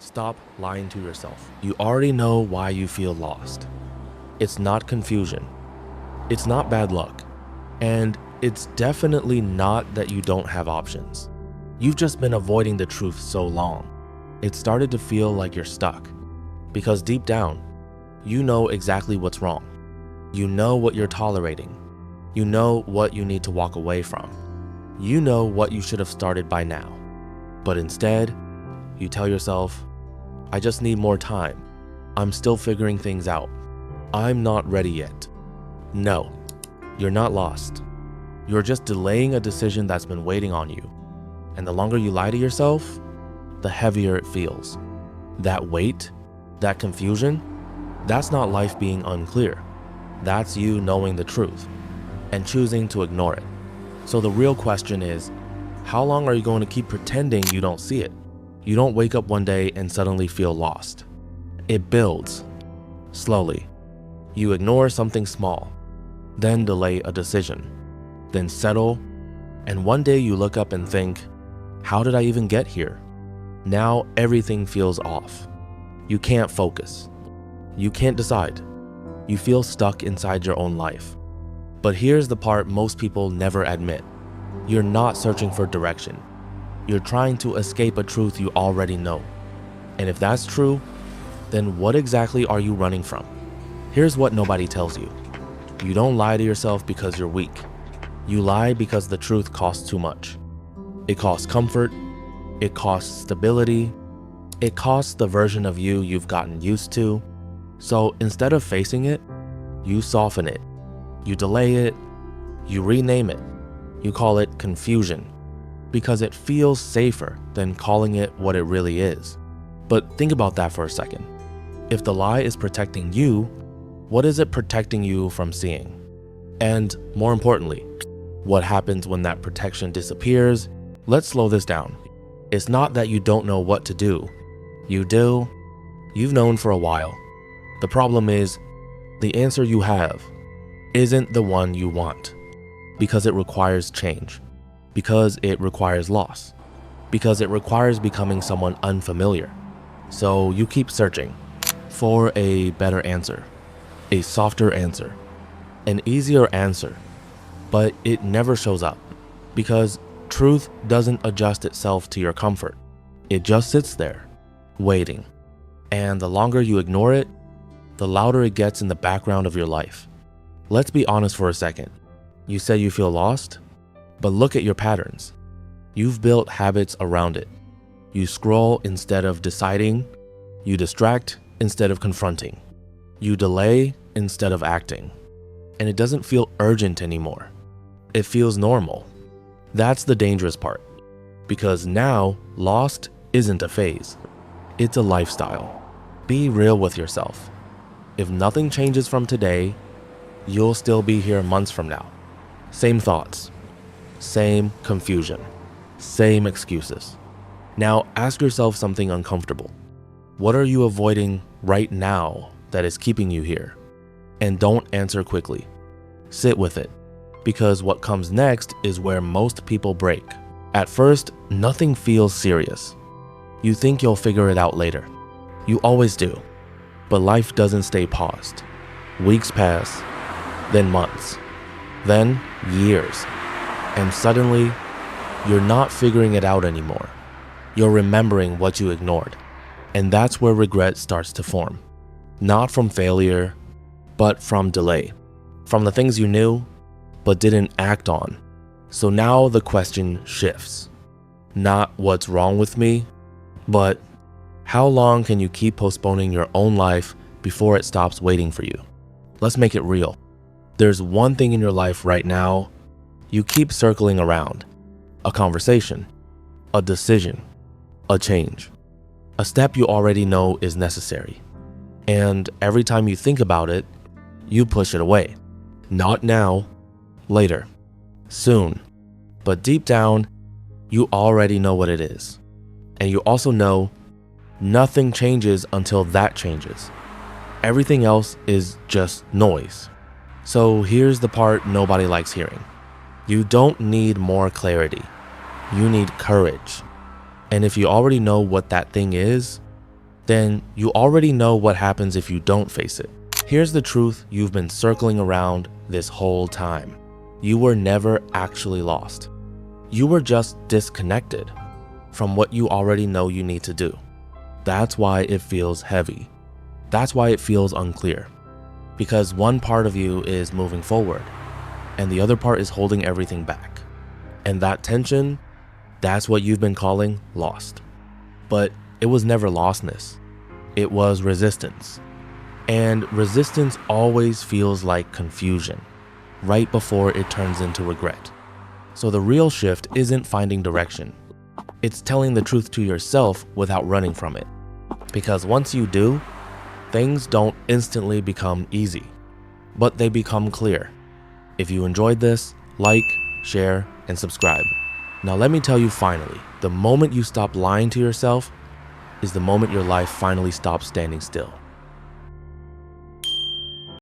Stop lying to yourself. You already know why you feel lost. It's not confusion. It's not bad luck. And it's definitely not that you don't have options. You've just been avoiding the truth so long. It started to feel like you're stuck. Because deep down, you know exactly what's wrong. You know what you're tolerating. You know what you need to walk away from. You know what you should have started by now. But instead, you tell yourself, I just need more time. I'm still figuring things out. I'm not ready yet. No, you're not lost. You're just delaying a decision that's been waiting on you. And the longer you lie to yourself, the heavier it feels. That weight, that confusion, that's not life being unclear. That's you knowing the truth and choosing to ignore it. So the real question is, how long are you going to keep pretending you don't see it? You don't wake up one day and suddenly feel lost. It builds, slowly. You ignore something small, then delay a decision, then settle, and one day you look up and think, how did I even get here? Now everything feels off. You can't focus. You can't decide. You feel stuck inside your own life. But here's the part most people never admit. You're not searching for direction. You're trying to escape a truth you already know. And if that's true, then what exactly are you running from? Here's what nobody tells you. You don't lie to yourself because you're weak. You lie because the truth costs too much. It costs comfort. It costs stability. It costs the version of you you've gotten used to. So instead of facing it, you soften it. You delay it. You rename it. You call it confusion, because it feels safer than calling it what it really is. But think about that for a second. If the lie is protecting you, what is it protecting you from seeing? And more importantly, what happens when that protection disappears? Let's slow this down. It's not that you don't know what to do. You do. You've known for a while. The problem is, the answer you have isn't the one you want, because it requires change, because it requires loss, because it requires becoming someone unfamiliar. So you keep searching for a better answer, a softer answer, an easier answer, but it never shows up because truth doesn't adjust itself to your comfort. It just sits there, waiting. And the longer you ignore it, the louder it gets in the background of your life. Let's be honest for a second. You say you feel lost, but look at your patterns. You've built habits around it. You scroll instead of deciding. You distract instead of confronting. You delay instead of acting. And it doesn't feel urgent anymore. It feels normal. That's the dangerous part, because now lost isn't a phase. It's a lifestyle. Be real with yourself. If nothing changes from today, you'll still be here months from now. Same thoughts, same confusion, same excuses. Now ask yourself something uncomfortable. What are you avoiding right now that is keeping you here? And don't answer quickly. Sit with it, because what comes next is where most people break. At first, nothing feels serious. You think you'll figure it out later. You always do. But life doesn't stay paused. Weeks pass, then months, then years. And suddenly, you're not figuring it out anymore. You're remembering what you ignored. And that's where regret starts to form. Not from failure, but from delay. From the things you knew, but didn't act on. So now the question shifts. Not what's wrong with me, but how long can you keep postponing your own life before it stops waiting for you? Let's make it real. There's one thing in your life right now you keep circling around. A conversation, a decision, a change, a step you already know is necessary. And every time you think about it, you push it away. Not now, later, soon. But deep down, you already know what it is. And you also know nothing changes until that changes. Everything else is just noise. So here's the part nobody likes hearing. You don't need more clarity. You need courage. And if you already know what that thing is, then you already know what happens if you don't face it. Here's the truth you've been circling around this whole time. You were never actually lost. You were just disconnected from what you already know you need to do. That's why it feels heavy. That's why it feels unclear. Because one part of you is moving forward and the other part is holding everything back. And that tension, that's what you've been calling lost. But it was never lostness. It was resistance. And resistance always feels like confusion right before it turns into regret. So the real shift isn't finding direction. It's telling the truth to yourself without running from it. Because once you do, things don't instantly become easy, but they become clear. If you enjoyed this, like, share, and subscribe. Now let me tell you finally, the moment you stop lying to yourself is the moment your life finally stops standing still.